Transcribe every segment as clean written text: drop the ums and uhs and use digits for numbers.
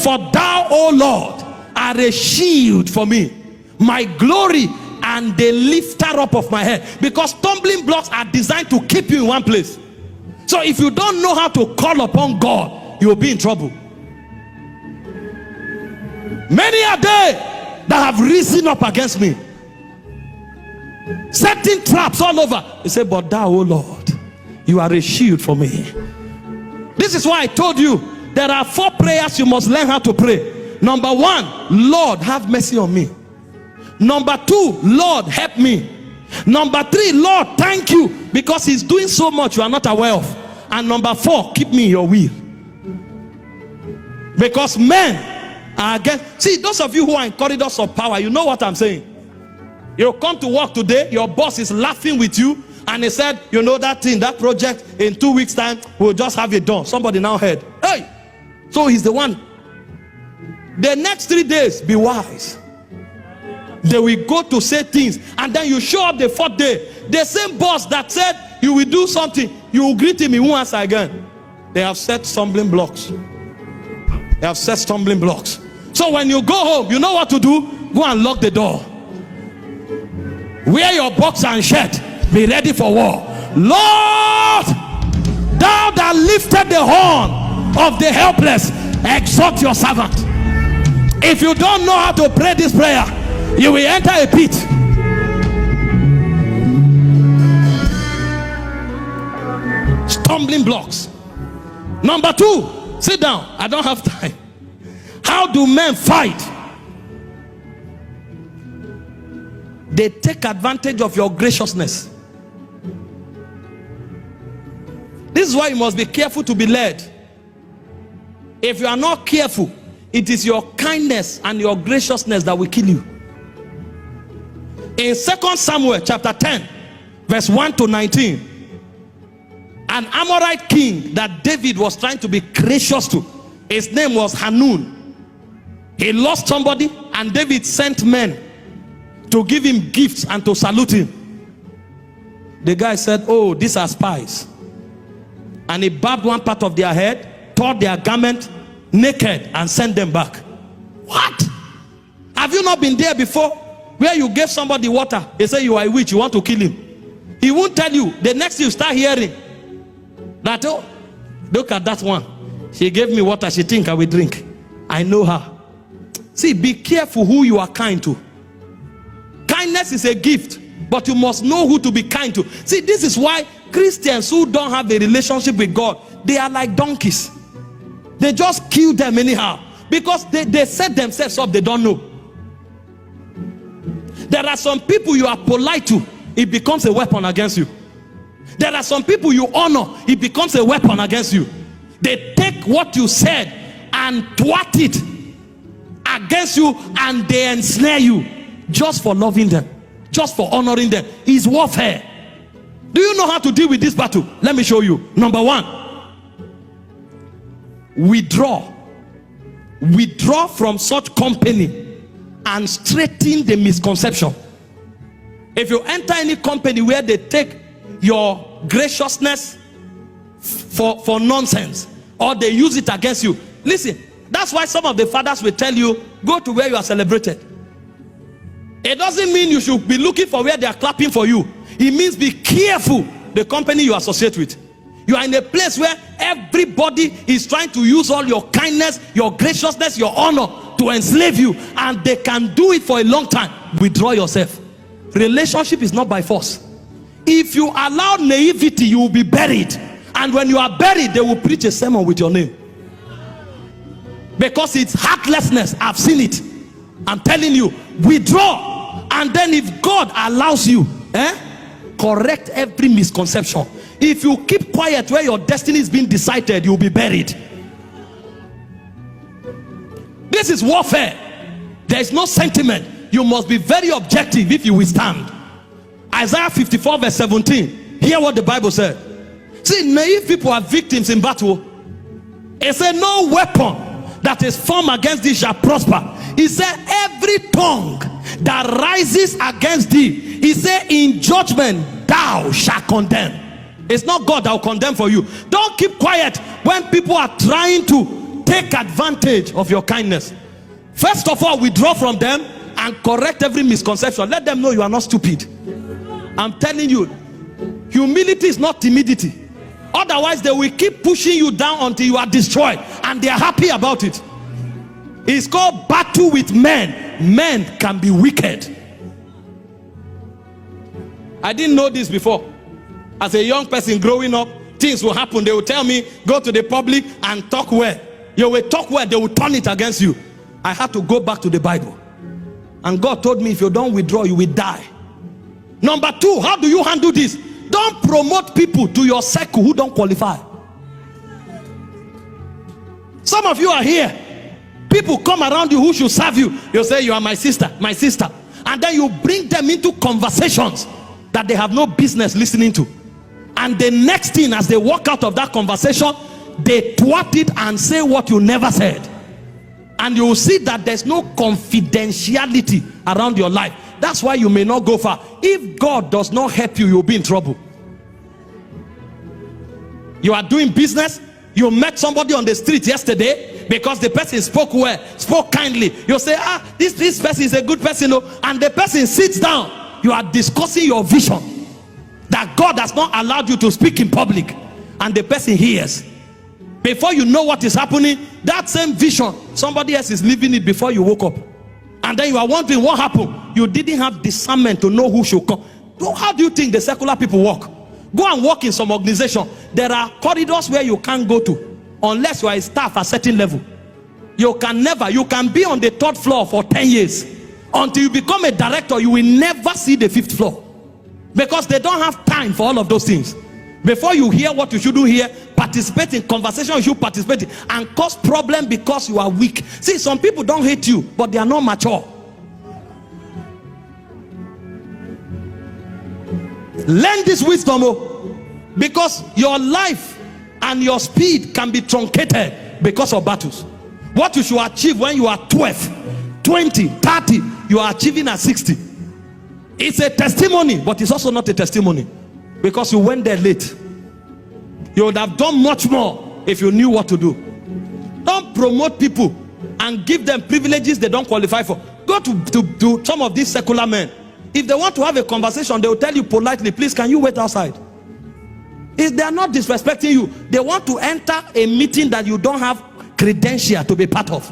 For thou, O Lord, are a shield for me, my glory, and the lifter up of my head. Because stumbling blocks are designed to keep you in one place. So if you don't know how to call upon God, you will be in trouble. Many are they that have risen up against me, setting traps all over. He said, but thou, O Lord, you are a shield for me. This is why I told you there are 4 prayers you must learn how to pray. Number 1, Lord, have mercy on me. Number 2, Lord, help me. Number 3, Lord, thank you, because he's doing so much you are not aware of. And number 4, keep me in your will. Because men are against. See, those of you who are in corridors of power, you know what I'm saying. You come to work today, your boss is laughing with you, and he said, you know that thing, that project, in 2 weeks time we'll just have it done. Somebody now heard, hey, so he's the one. The next 3 days, be wise. They will go to say things, and then you show up the 4th day. The same boss that said you will do something, you will greet him, he won't answer again. They have set stumbling blocks. They have set stumbling blocks. So when you go home, you know what to do. Go and lock the door. Wear your boxer and shirt. Be ready for war. Lord, thou that lifted the horn of the helpless, exhort your servant. If you don't know how to pray this prayer, you will enter a pit. Stumbling blocks. Number 2, sit down. I don't have time. How do men fight? They take advantage of your graciousness. This is why you must be careful to be led. If you are not careful, it is your kindness and your graciousness that will kill you. In 2 Samuel chapter 10 verse 1 to 19, an Amorite king that David was trying to be gracious to, his name was Hanun. He lost somebody, and David sent men to give him gifts and to salute him. The guy said, oh, these are spies. And he barbed one part of their head, tore their garment naked, and sent them back. What? Have you not been there before, where you gave somebody water, they say you are a witch, you want to kill him? He won't tell you. The next you start hearing that, oh, look at that one, she gave me water, she think I will drink. I know her. See, be careful who you are kind to. Kindness is a gift, but you must know who to be kind to. See, this is why Christians who don't have a relationship with God, they are like donkeys. They just kill them anyhow, because they set themselves up, they don't know. There are some people you are polite to, it becomes a weapon against you. There are some people you honor, it becomes a weapon against you. They take what you said and twat it against you, and they ensnare you just for loving them, just for honoring them. It's warfare. Do you know how to deal with this battle? Let me show you. Number 1, withdraw from such company and straighten the misconception. If you enter any company where they take your graciousness for nonsense, or they use it against you, listen, that's why some of the fathers will tell you, go to where you are celebrated. It doesn't mean you should be looking for where they are clapping for you. It means be careful the company you associate with. You are in a place where everybody is trying to use all your kindness, your graciousness, your honor to enslave you, and they can do it for a long time. Withdraw yourself. Relationship is not by force. If you allow naivety, you will be buried, and when you are buried, they will preach a sermon with your name, because it's heartlessness. I've seen it. I'm telling you, withdraw, and then if God allows you, correct every misconception. If you keep quiet where your destiny is being decided, you'll be buried. This is warfare. There is no sentiment. You must be very objective if you will stand. Isaiah 54 verse 17. Hear what the Bible said. See, naive people are victims in battle. It said, no weapon that is formed against thee shall prosper. He said, every tongue that rises against thee, he said, in judgment thou shalt condemn. It's not God that will condemn for you. Don't keep quiet when people are trying to take advantage of your kindness. First of all, withdraw from them and correct every misconception. Let them know you are not stupid. I'm telling you, humility is not timidity. Otherwise, they will keep pushing you down until you are destroyed, and they are happy about it. It's called battle with men. Men can be wicked. I didn't know this before. As a young person growing up, things will happen. They will tell me, go to the public and talk well. You will talk well, they will turn it against you. I had to go back to the Bible. And God told me, if you don't withdraw, you will die. Number two, how do you handle this? Don't promote people to your circle who don't qualify. Some of you are here. People come around you who should serve you. You say, you are my sister, my sister. And then you bring them into conversations that they have no business listening to. And the next thing, as they walk out of that conversation, they twat it and say what you never said. And you will see that there's no confidentiality around your life. That's why you may not go far. If God does not help you, you'll be in trouble. You are doing business. You met somebody on the street yesterday because the person spoke well, spoke kindly. You say, this person is a good person. And the person sits down. You are discussing your vision that God has not allowed you to speak in public. And the person hears. Before you know what is happening, that same vision, somebody else is living it before you woke up. And then you are wondering what happened. You didn't have discernment to know who should come. How do you think the secular people work? Go and work in some organization. There are corridors where you can't go to unless you are a staff at a certain level. You can be on the third floor for 10 years. Until you become a director, you will never see the fifth floor. Because they don't have time for all of those things. Before you hear what you shouldn't hear, participate in conversation you should participate in, and cause problem because you are weak. See, some people don't hate you, but they are not mature. Learn this wisdom, because your life and your speed can be truncated because of battles. What you should achieve when you are 12, 20, 30, you are achieving at 60. It's a testimony, but it's also not a testimony. Because you went there late. You would have done much more if you knew what to do. Don't promote people and give them privileges they don't qualify for. Go to some of these secular men. If they want to have a conversation, they will tell you politely, please, can you wait outside? If they are not disrespecting you, they want to enter a meeting that you don't have credential to be part of.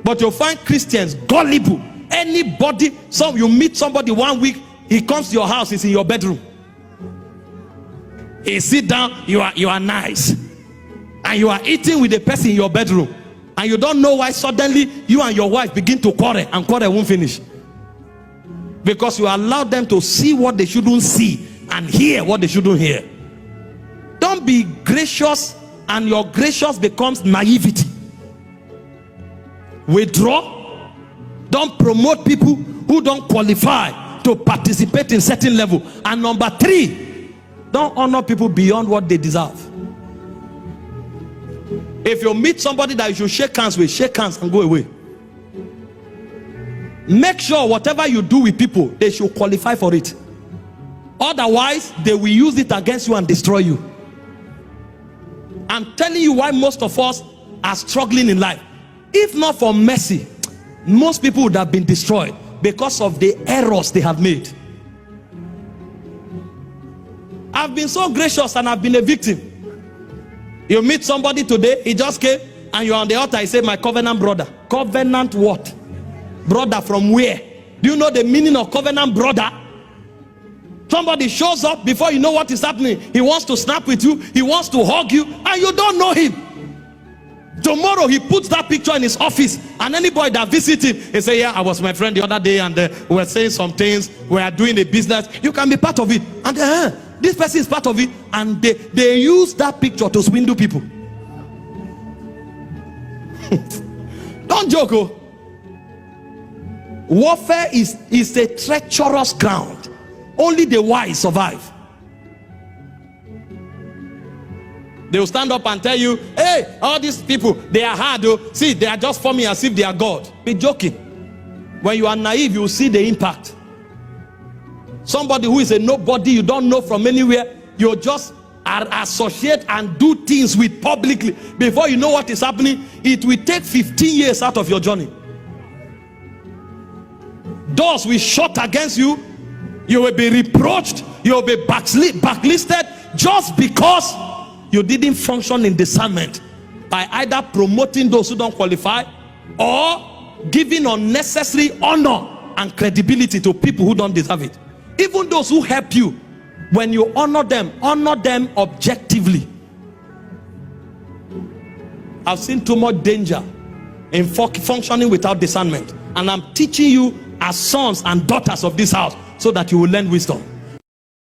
But you'll find Christians gullible. Anybody, you meet somebody 1 week, he comes to your house, he's in your bedroom. He sit down, you are nice, and you are eating with the person in your bedroom, and you don't know why suddenly you and your wife begin to quarrel, and quarrel won't finish, because you allow them to see what they shouldn't see and hear what they shouldn't hear. Don't be gracious, and your gracious becomes naivety. Withdraw. Don't promote people who don't qualify to participate in certain level. And number three, don't honor people beyond what they deserve. If you meet somebody that you should shake hands with, shake hands and go away. Make sure whatever you do with people, they should qualify for it. Otherwise, they will use it against you and destroy you. I'm telling you why most of us are struggling in life. If not for mercy, most people would have been destroyed because of the errors they have made. I've been so gracious and I've been a victim. You meet somebody today, he just came and you're on the altar, he said, my covenant brother. Covenant what? Brother from where? Do you know the meaning of covenant brother? Somebody shows up, before you know what is happening, he wants to snap with you, he wants to hug you, and you don't know him. Tomorrow he puts that picture in his office, and anybody that visits him, he say, yeah, I was my friend the other day, and we were saying some things, we are doing a business, you can be part of it. And this person is part of it, and they use that picture to swindle people. Don't joke. Warfare is a treacherous ground. Only the wise survive. They will stand up and tell you, hey, all these people, they are hard. See, they are just forming as if they are God. Be joking. When you are naive, you will see the impact. Somebody who is a nobody, you don't know from anywhere, you just associate and do things with publicly, before you know what is happening, it will take 15 years out of your journey. Doors will shut against you. You will be reproached. You will be backlisted, just because you didn't function in discernment, by either promoting those who don't qualify or giving unnecessary honor and credibility to people who don't deserve it. Even those who help you, when you honor them objectively. I've seen too much danger in functioning without discernment, and I'm teaching you as sons and daughters of this house so that you will learn wisdom.